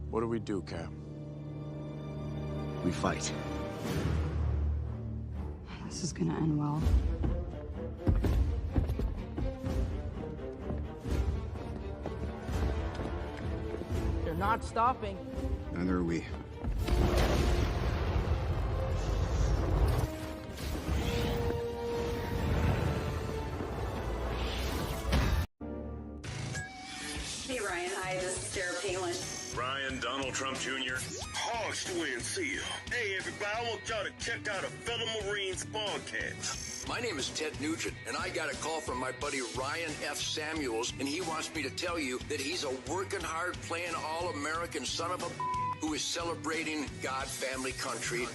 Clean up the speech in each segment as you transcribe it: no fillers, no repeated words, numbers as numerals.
What do we do, Cap? We fight. This is gonna end well. They're not stopping. Neither are we. Hey Ryan, hi, this is Sarah Palin. Ryan, Donald Trump Jr. Harsh to NC. Hey everybody, I want y'all to check out a fellow Marine Spawncast. My name is Ted Nugent, and I got a call from my buddy Ryan F. Samuels, and he wants me to tell you that he's a working hard, playing all-American son of a who is celebrating God, family, country.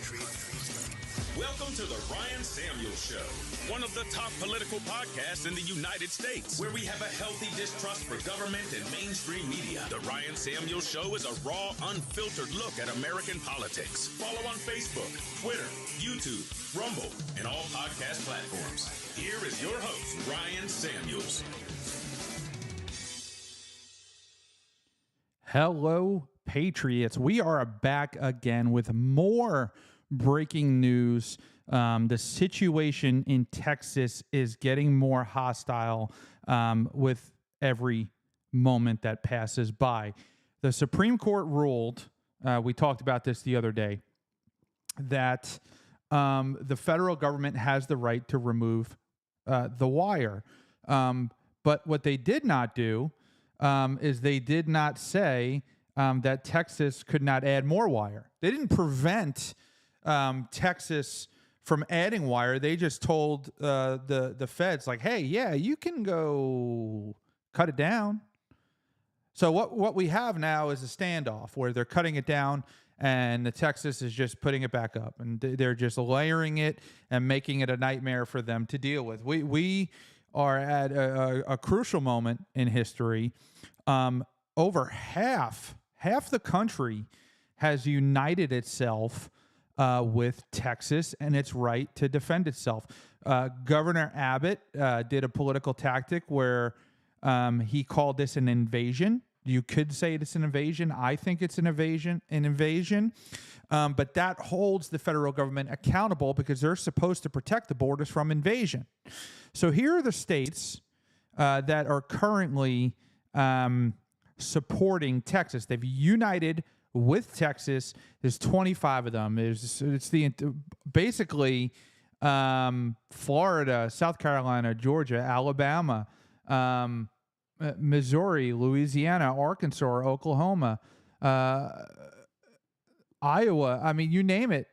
Welcome to the Ryan Samuels Show, one of the top political podcasts in the United States, where we have a healthy distrust for government and mainstream media. The Ryan Samuels Show is a raw, unfiltered look at American politics. Follow on Facebook, Twitter, YouTube, Rumble, and all podcast platforms. Here is your host, Ryan Samuels. Hello, Patriots. We are back again with more breaking news. The situation in Texas is getting more hostile with every moment that passes by. The Supreme Court ruled, we talked about this the other day, that the federal government has the right to remove the wire. But what they did not do is they did not say that Texas could not add more wire. They didn't prevent Texas from adding wire. They just told the feds, like, hey, yeah, you can go cut it down. So what we have now is a standoff where they're cutting it down and the Texas is just putting it back up, and they're just layering it and making it a nightmare for them to deal with. We are at a crucial moment in history. Over half the country has united itself with Texas and its right to defend itself. Governor Abbott did a political tactic where he called this an invasion. You could say it's an invasion. I think it's an invasion. But that holds the federal government accountable because they're supposed to protect the borders from invasion. So here are the states that are currently supporting Texas. They've united with Texas. There's 25 of them. It's basically Florida, South Carolina, Georgia, Alabama, Missouri, Louisiana, Arkansas, Oklahoma, Iowa. I mean, you name it.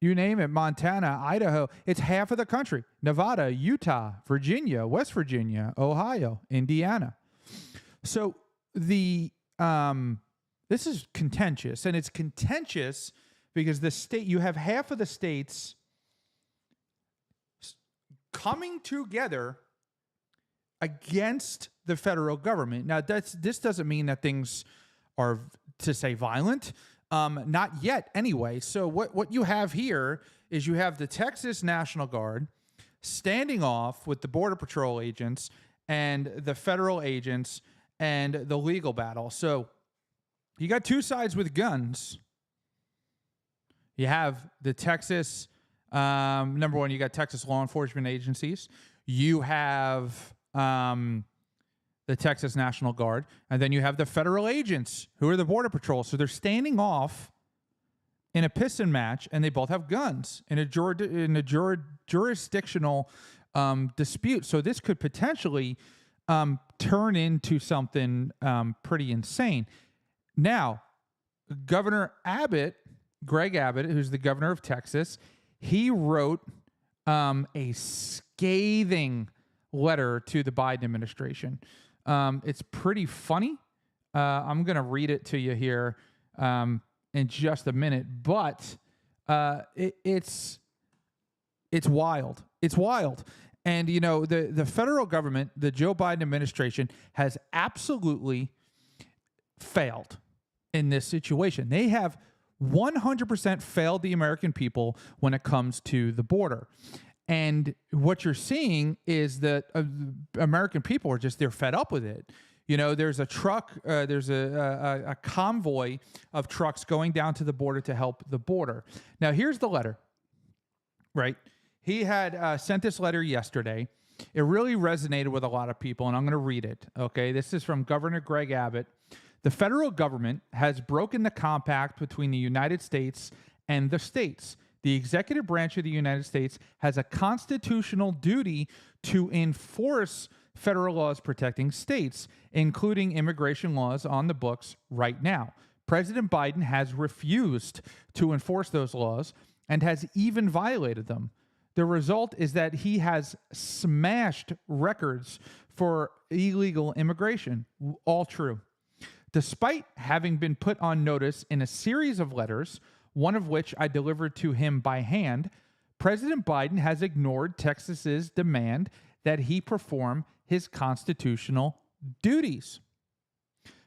Montana, Idaho. It's half of the country. Nevada, Utah, Virginia, West Virginia, Ohio, Indiana. So this is contentious, and it's contentious because you have half of the states coming together against the federal government. Now, this doesn't mean that things are, to say, violent. Not yet, anyway. So what you have here is you have the Texas National Guard standing off with the Border Patrol agents and the federal agents and the legal battle. So you got two sides with guns. You have the Texas, number one, you got Texas law enforcement agencies. You have the Texas National Guard, and then you have the federal agents who are the Border Patrol. So they're standing off in a piston match, and they both have guns in a jurisdictional dispute. So this could potentially turn into something pretty insane. Now, Governor Abbott, Greg Abbott, who's the governor of Texas, he wrote a scathing letter to the Biden administration. It's pretty funny. I'm going to read it to you here in just a minute, but it's wild. It's wild. And, you know, the federal government, the Joe Biden administration, has absolutely failed in this situation. They have 100% failed the American people when it comes to the border. And what you're seeing is that American people are they're fed up with it. You know, there's a truck, there's a convoy of trucks going down to the border to help the border. Now, here's the letter, right? He had sent this letter yesterday. It really resonated with a lot of people, and I'm going to read it, okay? This is from Governor Greg Abbott. The federal government has broken the compact between the United States and the states. The executive branch of the United States has a constitutional duty to enforce federal laws protecting states, including immigration laws on the books right now. President Biden has refused to enforce those laws and has even violated them. The result is that he has smashed records for illegal immigration. All true. Despite having been put on notice in a series of letters, one of which I delivered to him by hand, President Biden has ignored Texas's demand that he perform his constitutional duties.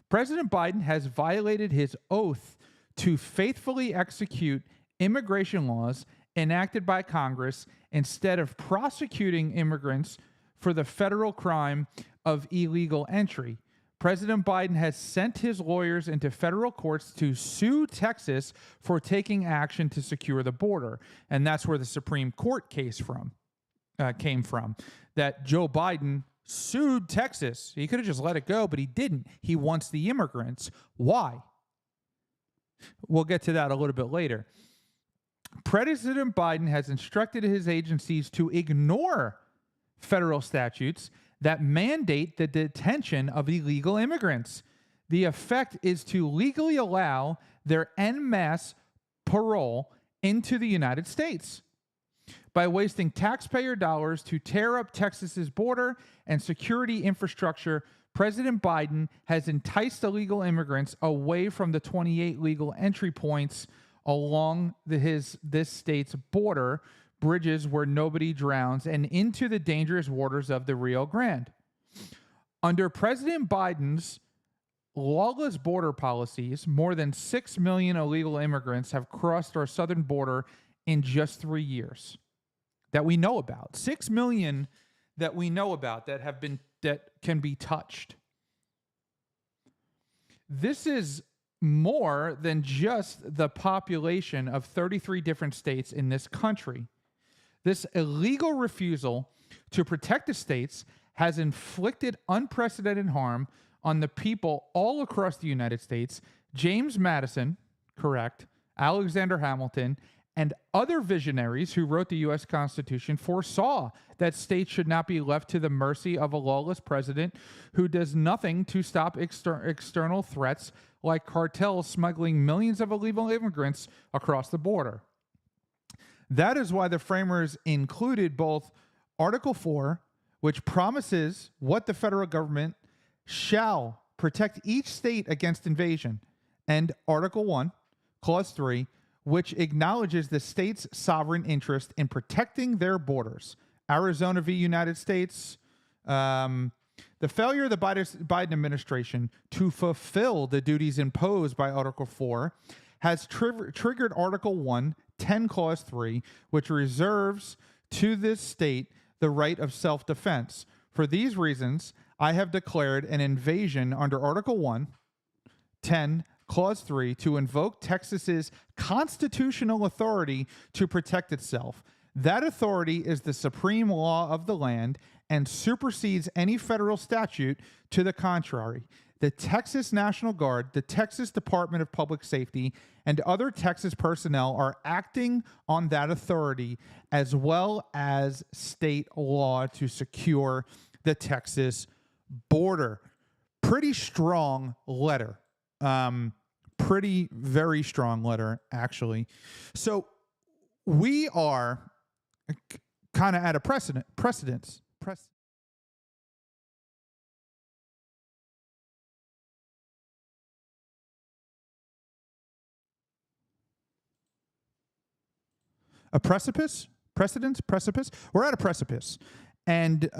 President Biden has violated his oath to faithfully execute immigration laws enacted by Congress instead of prosecuting immigrants for the federal crime of illegal entry. President Biden has sent his lawyers into federal courts to sue Texas for taking action to secure the border. And that's where the Supreme Court case came from, that Joe Biden sued Texas. He could have just let it go, but he didn't. He wants the immigrants. Why? We'll get to that a little bit later. President Biden has instructed his agencies to ignore federal statutes that mandate the detention of illegal immigrants. The effect is to legally allow their en masse parole into the United States. By wasting taxpayer dollars to tear up Texas's border and security infrastructure, President Biden has enticed illegal immigrants away from the 28 legal entry points along this state's border bridges where nobody drowns and into the dangerous waters of the Rio Grande. Under President Biden's lawless border policies, more than 6 million illegal immigrants have crossed our southern border in just 3 years that we know about. 6 million that we know about that can be touched. This is more than just the population of 33 different states in this country. This illegal refusal to protect the states has inflicted unprecedented harm on the people all across the United States. James Madison, correct, Alexander Hamilton, and other visionaries who wrote the U.S. Constitution foresaw that states should not be left to the mercy of a lawless president who does nothing to stop external threats like cartels smuggling millions of illegal immigrants across the border. That is why the framers included both Article 4, which promises what the federal government shall protect each state against invasion, and Article 1, Clause 3, which acknowledges the state's sovereign interest in protecting their borders. Arizona v. United States. The failure of the Biden administration to fulfill the duties imposed by Article 4 has triggered Article 1, 10 Clause 3, which reserves to this state the right of self-defense. For these reasons, I have declared an invasion under Article 1, 10 Clause 3 to invoke Texas's constitutional authority to protect itself. That authority is the supreme law of the land and supersedes any federal statute to the contrary. The Texas National Guard, the Texas Department of Public Safety, and other Texas personnel are acting on that authority as well as state law to secure the Texas border. Pretty strong letter. Very strong letter, actually. So we are kind of at a precedence. A precipice? Precipice? We're at a precipice. And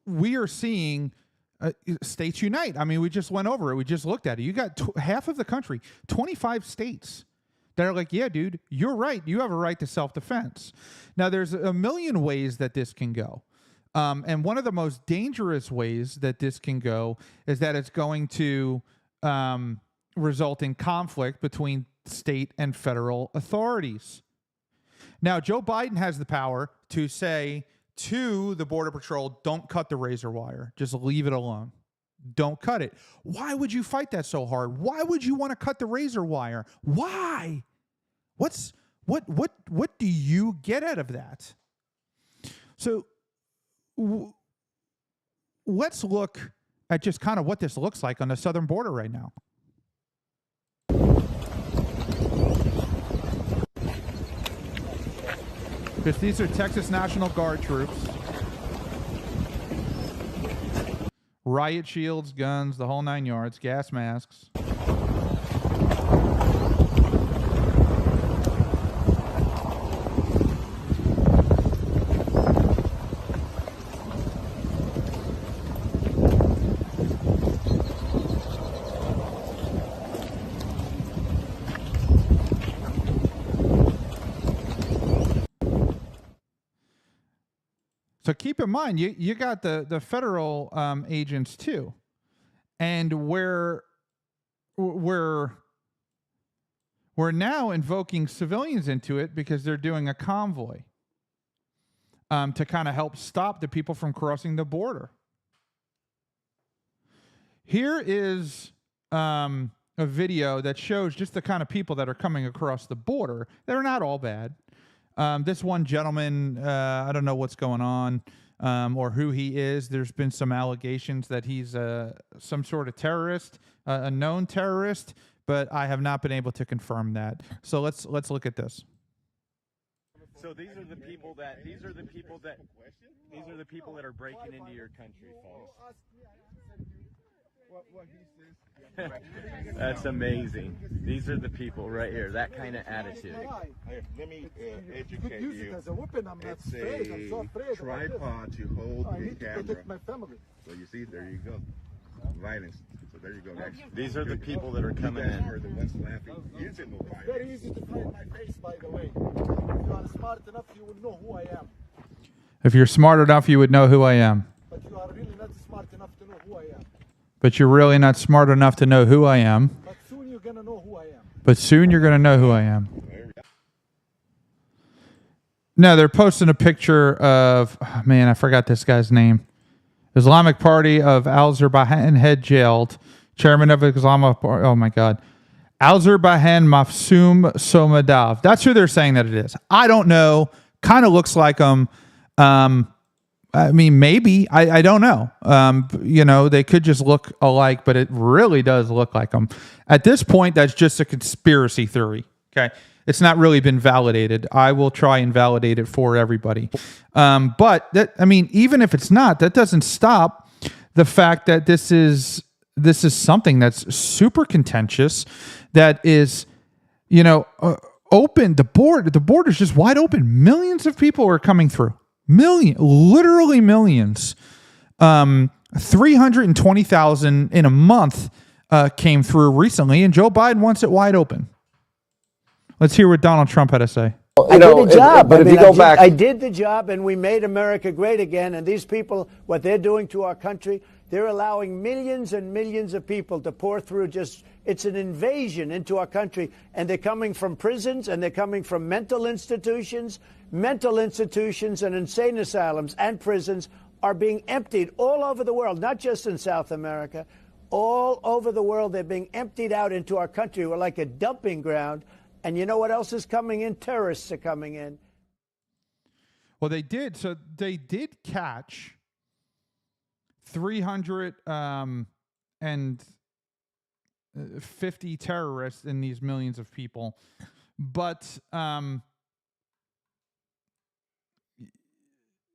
we are seeing states unite. I mean, we just went over it. We just looked at it. You got half of the country, 25 states that are like, yeah, dude, you're right. You have a right to self-defense. Now, there's a million ways that this can go. And one of the most dangerous ways that this can go is that it's going to result in conflict between state and federal authorities. Now, Joe Biden has the power to say to the Border Patrol, don't cut the razor wire. Just leave it alone. Don't cut it. Why would you fight that so hard? Why would you want to cut the razor wire? Why? What do you get out of that? So let's look at just kind of what this looks like on the southern border right now. Because these are Texas National Guard troops. Riot shields, guns, the whole 9 yards, gas masks. So keep in mind, you got the federal agents too, and we're now invoking civilians into it because they're doing a convoy to kind of help stop the people from crossing the border. Here is a video that shows just the kind of people that are coming across the border. They're not all bad. This one gentleman, I don't know what's going on or who he is. There's been some allegations that he's some sort of terrorist, a known terrorist, but I have not been able to confirm that. So let's look at this. So these are the people that are breaking into your country, folks. That's amazing. These are the people right here. That kind of attitude. Let me educate you. It's a tripod to hold the camera. So you see, there you go. Violence. So there you go. These are the people that are coming in. Are the ones laughing. Using no violence. Very easy to find my face, by the way. If you are smart enough, you will know who I am. If you're smart enough, you would know who I am. But you are really not smart enough to know who I am. But you're really not smart enough to know who I am. But soon you're going to know who I am. But soon you're going to know who I am. No, they're posting a picture of, oh man, I forgot this guy's name. Islamic Party of Azerbaijan head jailed. Chairman of Islamic Party. Oh my God. Azerbaijan Mafsoum Somadov. That's who they're saying that it is. I don't know. Kind of looks like them. I mean, maybe. I don't know. They could just look alike, but it really does look like them. At this point, that's just a conspiracy theory. Okay. It's not really been validated. I will try and validate it for everybody. But even if it's not, that doesn't stop the fact that this is something that's super contentious, that is, open. The border's just wide open. Millions of people are coming through. Literally millions. 320,000 in a month came through recently, and Joe Biden wants it wide open. Let's hear what Donald Trump had to say. I did the job. But if you go back, I did the job, and we made America great again. And these people, what they're doing to our country, they're allowing millions and millions of people to pour through. It's an invasion into our country, and they're coming from prisons, and they're coming from mental institutions and insane asylums and prisons are being emptied all over the world, not just in South America, all over the world. They're being emptied out into our country. We're like a dumping ground. And you know what else is coming in? Terrorists are coming in. Well, they did. So they did catch 350 terrorists in these millions of people. But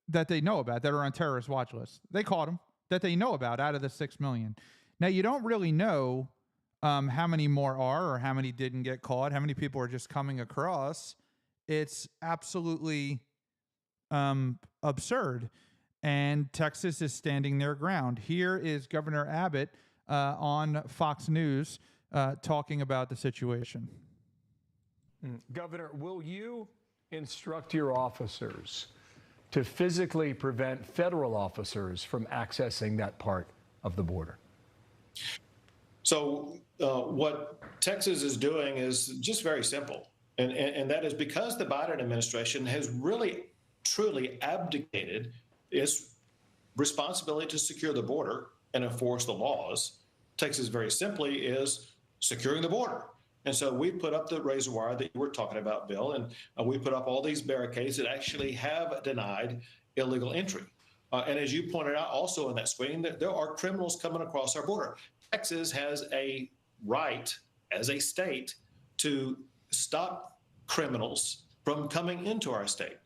that they know about, that are on terrorist watch lists. They caught them, that they know about out of the 6 million. Now, you don't really know how many more are, or how many didn't get caught, how many people are just coming across. It's absolutely absurd. And Texas is standing their ground. Here is Governor Abbott on Fox News talking about the situation. Governor, will you instruct your officers to physically prevent federal officers from accessing that part of the border? So what Texas is doing is just very simple. And that is because the Biden administration has really, truly abdicated its responsibility to secure the border and enforce the laws. Texas very simply is securing the border. And so we put up the razor wire that you were talking about, Bill, and we put up all these barricades that actually have denied illegal entry. And as you pointed out also in that screen, there are criminals coming across our border. Texas has a right as a state to stop criminals from coming into our state,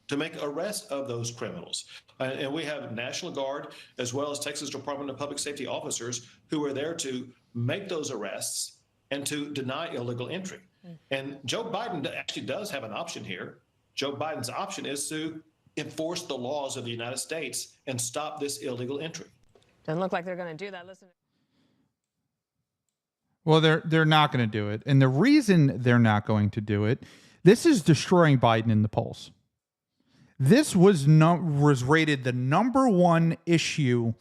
to make arrests of those criminals. And we have National Guard as well as Texas Department of Public Safety officers who are there to make those arrests and to deny illegal entry. And Joe Biden actually does have an option here. Joe Biden's option is to enforce the laws of the United States and stop this illegal entry. Doesn't look like they're going to do that. Listen. Well, they're not going to do it. And the reason they're not going to do it, this is destroying Biden in the polls. This was rated the #1 issue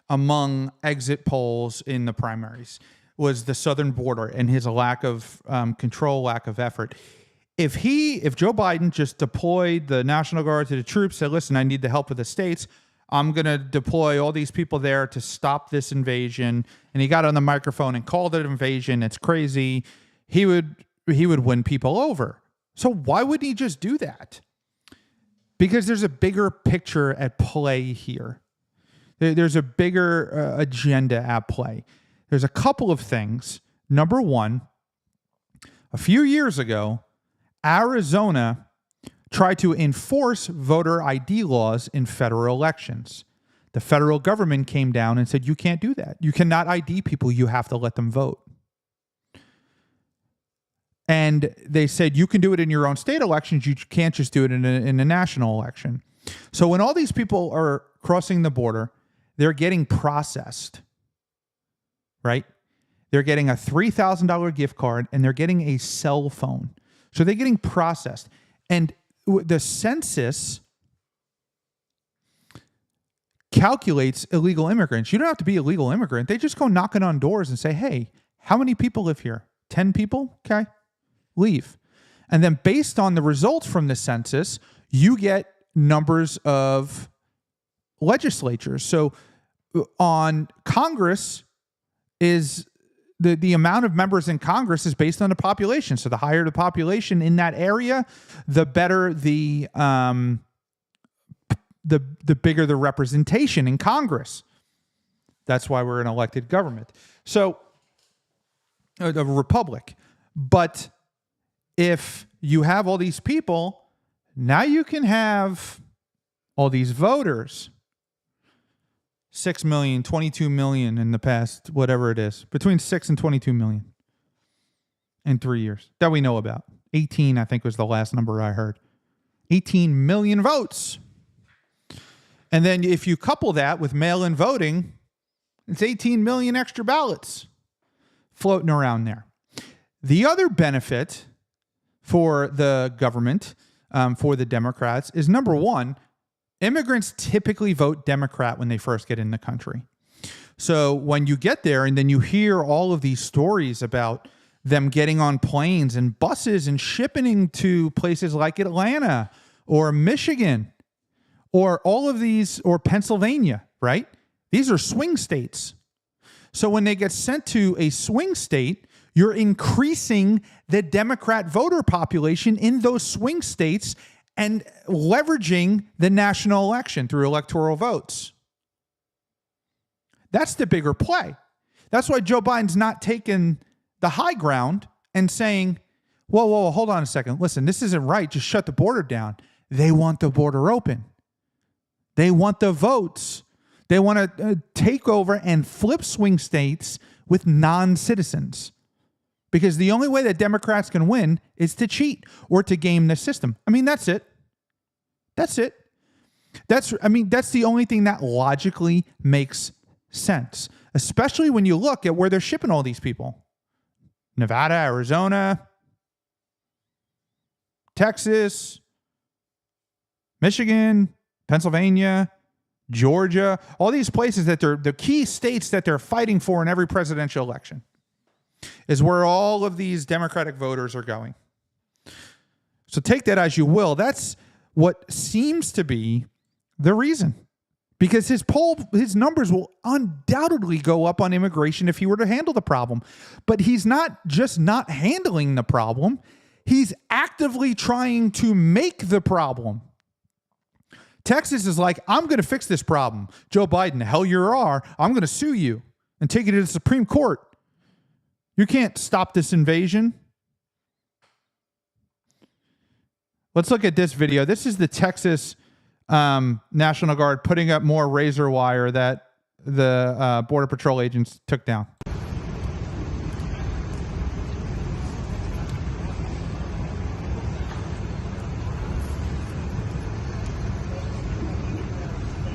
among exit polls in the primaries, was the southern border and his lack of control, lack of effort. If Joe Biden just deployed the National Guard to the troops, said, listen, I need the help of the states, I'm going to deploy all these people there to stop this invasion, and he got on the microphone and called it an invasion, it's crazy, he would win people over. So why wouldn't he just do that? Because there's a bigger picture at play here. There's a bigger agenda at play. There's a couple of things. Number one, a few years ago, Arizona tried to enforce voter ID laws in federal elections. The federal government came down and said, you can't do that. You cannot ID people. You have to let them vote. And they said, you can do it in your own state elections. You can't just do it in a national election. So when all these people are crossing the border, they're getting processed, right? They're getting a $3,000 gift card and they're getting a cell phone. So they're getting processed. And the census calculates illegal immigrants. You don't have to be a legal immigrant. They just go knocking on doors and say, hey, how many people live here? 10 people? Okay, leave. And then based on the results from the census, you get numbers of legislatures. So on Congress is the amount of members in Congress is based on the population. So the higher the population in that area, the better the bigger the representation in Congress. That's why we're an elected government. So a republic. But if you have all these people, now you can have all these voters. 6 million, 22 million in the past, whatever it is, between 6 and 22 million in 3 years that we know about. 18, I think, was the last number I heard. 18 million votes. And then if you couple that with mail-in voting, it's 18 million extra ballots floating around there. The other benefit for the government, for the Democrats, is number one, immigrants typically vote Democrat when they first get in the country. So when you get there and then you hear all of these stories about them getting on planes and buses and shipping to places like Atlanta or Michigan or all of these, or Pennsylvania, right? These are swing states. So when they get sent to a swing state, you're increasing the Democrat voter population in those swing states and leveraging the national election through electoral votes. That's the bigger play. That's why Joe Biden's not taking the high ground and saying, whoa, hold on a second. Listen, this isn't right. Just shut the border down. They want the border open. They want the votes. They want to take over and flip swing states with non-citizens. Because the only way that Democrats can win is to cheat or to game the system. I mean, that's it. That's it. That's the only thing that logically makes sense, especially when you look at where they're shipping all these people. Nevada, Arizona, Texas, Michigan, Pennsylvania, Georgia, all these places that they're the key states that they're fighting for in every presidential election is where all of these Democratic voters are going. So take that as you will. That's what seems to be the reason. Because his numbers will undoubtedly go up on immigration if he were to handle the problem. But he's not just not handling the problem. He's actively trying to make the problem. Texas is like, I'm going to fix this problem. Joe Biden, hell you are. I'm going to sue you and take you to the Supreme Court. You can't stop this invasion. Let's look at this video. This is the Texas National Guard putting up more razor wire that the Border Patrol agents took down.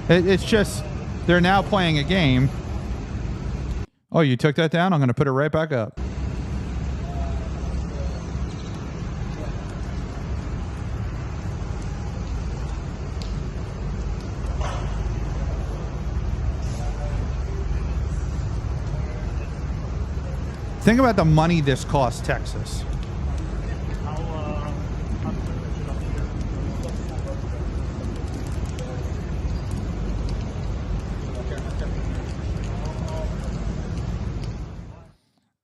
It's just, they're now playing a game. Oh, you took that down? I'm going to put it right back up. Think about the money this costs Texas.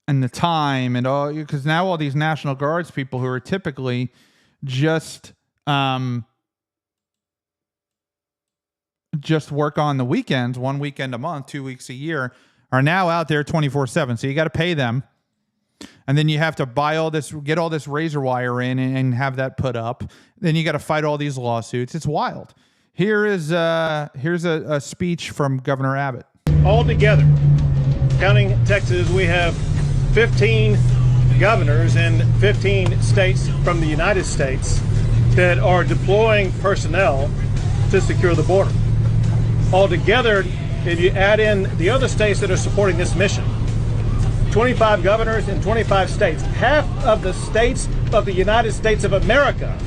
And the time and all, because now all these National Guards people who are typically just work on the weekends, 1 weekend a month, 2 weeks a year, are now out there 24/7. So you got to pay them. And then you have to buy all this, get all this razor wire in and have that put up. Then you got to fight all these lawsuits. It's wild. Here's a speech from Governor Abbott. Altogether, counting Texas, we have 15 governors in 15 states from the United States that are deploying personnel to secure the border. Altogether, if you add in the other states that are supporting this mission, 25 governors in 25 states, half of the states of the United States of America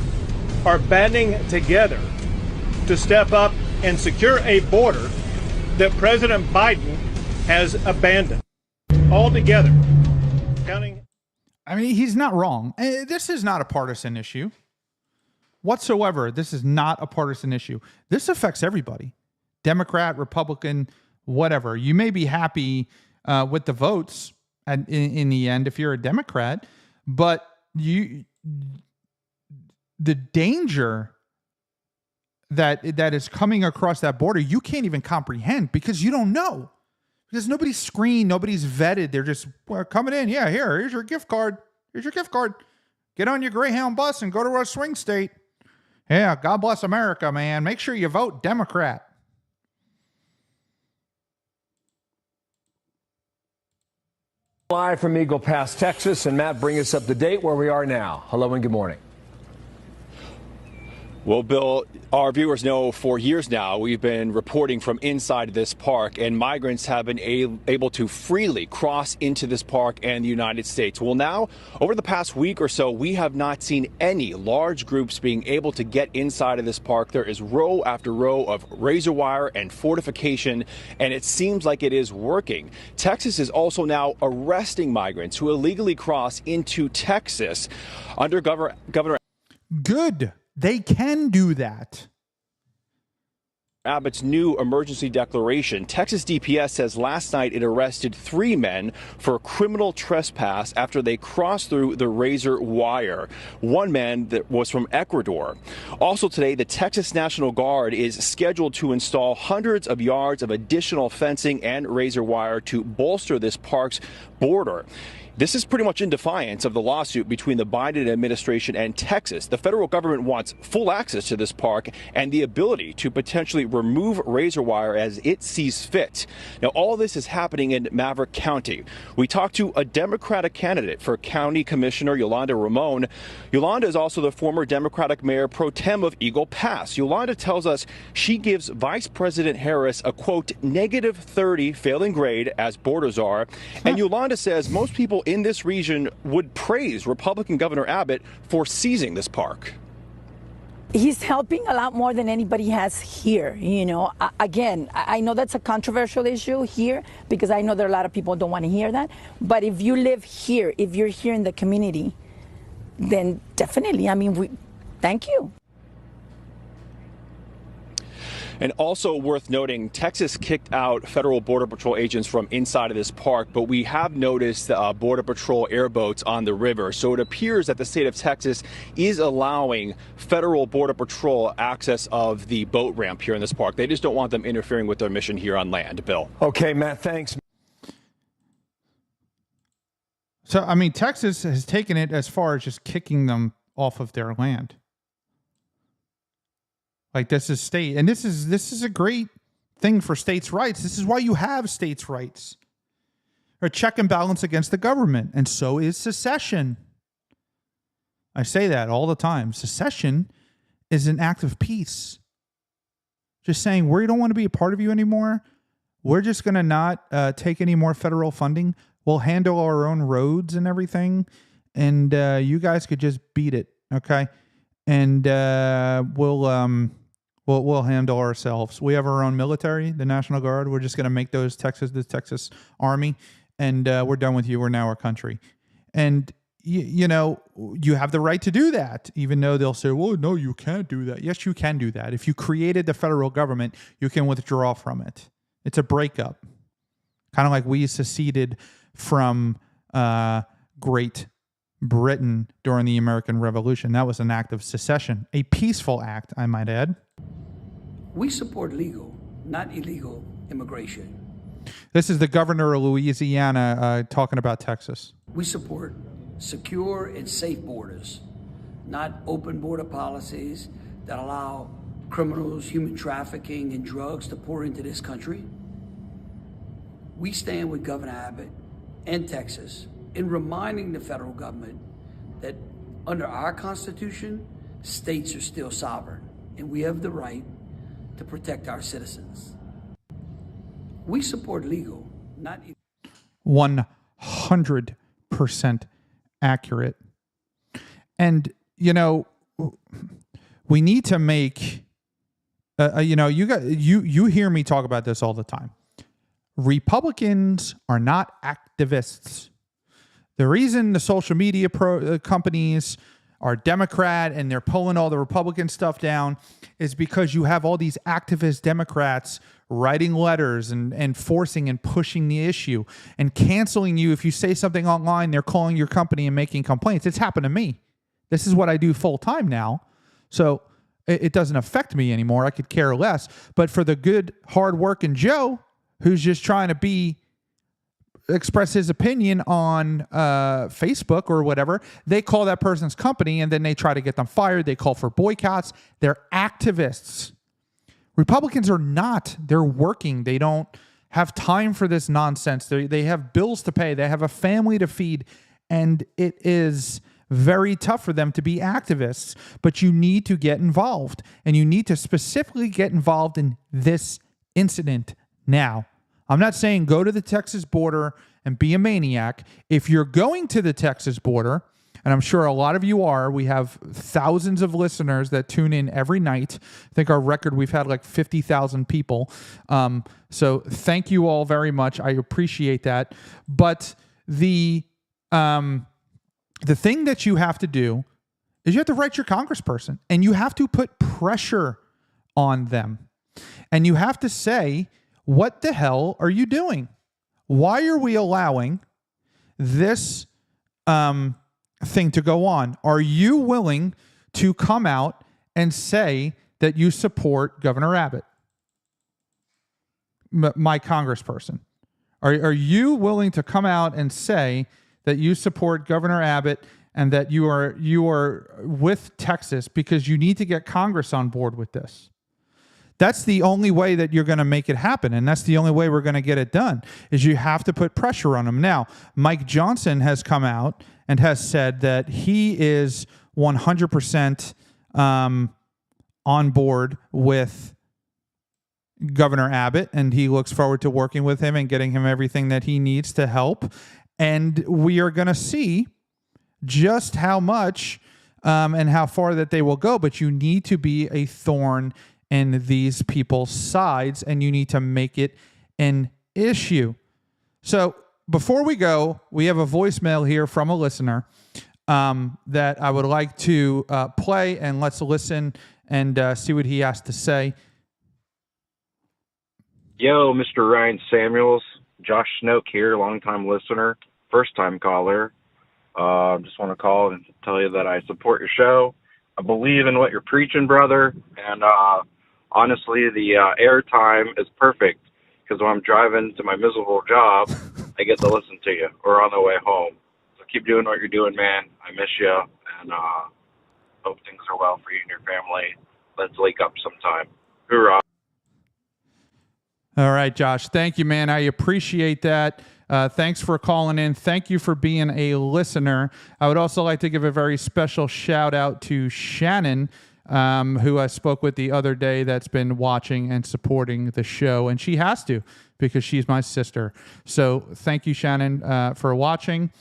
are banding together to step up and secure a border that President Biden has abandoned. Altogether, counting. I mean, he's not wrong. This is not a partisan issue whatsoever. This is not a partisan issue. This affects everybody. Democrat, Republican, whatever. You may be happy with the votes in the end if you're a Democrat, but the danger that is coming across that border, you can't even comprehend because you don't know. Because nobody's screened, nobody's vetted. They're just coming in. Yeah, here's your gift card. Here's your gift card. Get on your Greyhound bus and go to a swing state. Yeah, God bless America, man. Make sure you vote Democrat. Live from Eagle Pass, Texas, and Matt, bring us up to date where we are now. Hello and good morning. Well, Bill, our viewers know for years now we've been reporting from inside this park, and migrants have been able to freely cross into this park and the United States. Well, now, over the past week or so, we have not seen any large groups being able to get inside of this park. There is row after row of razor wire and fortification, and it seems like it is working. Texas is also now arresting migrants who illegally cross into Texas under Governor. Good. They can do that. Abbott's new emergency declaration. Texas DPS says last night it arrested 3 men for criminal trespass after they crossed through the razor wire. 1 man that was from Ecuador. Also today, the Texas National Guard is scheduled to install hundreds of yards of additional fencing and razor wire to bolster this park's border. This is pretty much in defiance of the lawsuit between the Biden administration and Texas. The federal government wants full access to this park and the ability to potentially remove razor wire as it sees fit. Now, all this is happening in Maverick County. We talked to a Democratic candidate for County Commissioner Yolanda Ramon. Yolanda is also the former Democratic mayor pro tem of Eagle Pass. Yolanda tells us she gives Vice President Harris a, quote, -30 failing grade as borders are. And Yolanda says most people in this region would praise Republican Governor Abbott for seizing this park. he's helping a lot more than anybody has here. You know, again, I know that's a controversial issue here because I know there are a lot of people who don't want to hear that. But if you live here, if you're here in the community, then definitely, I mean, thank you. And also worth noting, Texas kicked out federal Border Patrol agents from inside of this park, but we have noticed Border Patrol airboats on the river. So it appears that the state of Texas is allowing federal Border Patrol access of the boat ramp here in this park. They just don't want them interfering with their mission here on land. Bill. Okay, Matt, thanks. So, I mean, Texas has taken it as far as just kicking them off of their land. Like, this is state, and this is a great thing for states' rights. This is why you have states' rights. Or check and balance against the government, and so is secession. I say that all the time. Secession is an act of peace. Just saying, we don't want to be a part of you anymore. We're just going to not take any more federal funding. We'll handle our own roads and everything, and you guys could just beat it, okay? And we'll handle ourselves. We have our own military, the National Guard. We're just going to make those the Texas Army, and we're done with you. We're now our country. And, you know, you have the right to do that, even though they'll say, well, no, you can't do that. Yes, you can do that. If you created the federal government, you can withdraw from it. It's a breakup. Kind of like we seceded from Great Britain during the American Revolution. That was an act of secession, a peaceful act, I might add. We support legal, not illegal immigration. This is the governor of Louisiana talking about Texas. We support secure and safe borders, not open border policies that allow criminals, human trafficking, and drugs to pour into this country. We stand with Governor Abbott and Texas in reminding the federal government that under our Constitution, states are still sovereign, and we have the right to protect our citizens. We support legal, not 100% accurate. And, you know, we need to make, you know, you hear me talk about this all the time. Republicans are not activists. The reason the social media companies are Democrat and they're pulling all the Republican stuff down is because you have all these activist Democrats writing letters and forcing and pushing the issue and canceling you. If you say something online, they're calling your company and making complaints. It's happened to me. This is what I do full time now. So it doesn't affect me anymore. I could care less. But for the good, hard-working Joe, who's just trying to express his opinion on Facebook or whatever, they call that person's company and then they try to get them fired. They call for boycotts. They're activists. Republicans are not. They're working. They don't have time for this nonsense. They have bills to pay. They have a family to feed. And it is very tough for them to be activists. But you need to get involved. And you need to specifically get involved in this incident now. I'm not saying go to the Texas border and be a maniac. If you're going to the Texas border, and I'm sure a lot of you are, we have thousands of listeners that tune in every night. I think our record, we've had like 50,000 people. So thank you all very much. I appreciate that. But the thing that you have to do is you have to write your congressperson and you have to put pressure on them. And you have to say, what the hell are you doing? Why are we allowing this thing to go on? Are you willing to come out and say that you support Governor Abbott, my congressperson? Are you willing to come out and say that you support Governor Abbott and that you are with Texas because you need to get Congress on board with this? That's the only way that you're going to make it happen. And that's the only way we're going to get it done is you have to put pressure on them. Now, Mike Johnson has come out and has said that he is 100% on board with Governor Abbott, and he looks forward to working with him and getting him everything that he needs to help. And we are going to see just how much and how far that they will go, but you need to be a thorn in these people's sides, and you need to make it an issue. So before we go, we have a voicemail here from a listener that I would like to play, and let's listen and see what he has to say. Yo, Mr. Ryan Samuels, Josh Snoke here, longtime listener, first-time caller. Just want to call and tell you that I support your show. I believe in what you're preaching, brother, and honestly, the airtime is perfect because when I'm driving to my miserable job, I get to listen to you or on the way home. So keep doing what you're doing, man. I miss you, and hope things are well for you and your family. Let's link up sometime. Hoorah. All right, Josh. Thank you, man. I appreciate that. Thanks for calling in. Thank you for being a listener. I would also like to give a very special shout out to Shannon, who I spoke with the other day, that's been watching and supporting the show. And she has to, because she's my sister. So thank you, Shannon, for watching.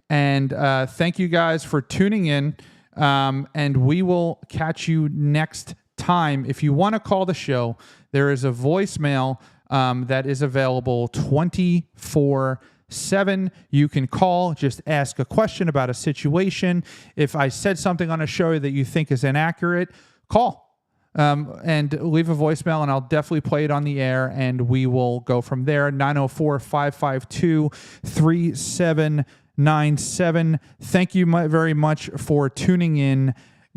And thank you guys for tuning in. And we will catch you next time. If you want to call the show, there is a voicemail that is available 24/7. You can call, just ask a question about a situation. If I said something on a show that you think is inaccurate, call and leave a voicemail, and I'll definitely play it on the air, and we will go from there. 904-552-3797. Thank you very much for tuning in.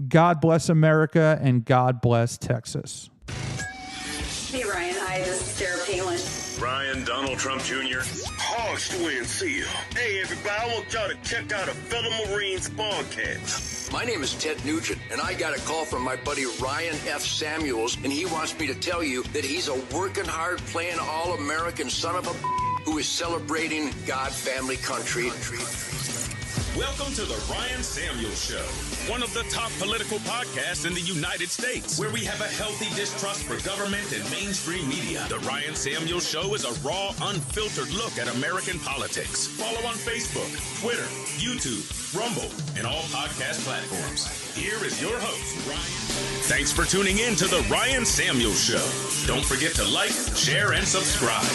God bless America, and God bless Texas. Hey, Ryan. Hi, this is Sarah Palin. Ryan, Donald Trump Jr. Hogs to win, see you. Hey, everybody, I want y'all to check out a fellow Marines podcast. My name is Ted Nugent, and I got a call from my buddy Ryan F. Samuels, and he wants me to tell you that he's a working hard, playing all-American son of a who is celebrating God, family, country. Welcome to the Ryan Samuels Show, one of the top political podcasts in the United States, where we have a healthy distrust for government and mainstream media. The Ryan Samuels Show is a raw, unfiltered look at American politics. Follow on Facebook, Twitter, YouTube, Rumble, and all podcast platforms. Here is your host, Ryan. Thanks for tuning in to the Ryan Samuels Show. Don't forget to like, share, and subscribe.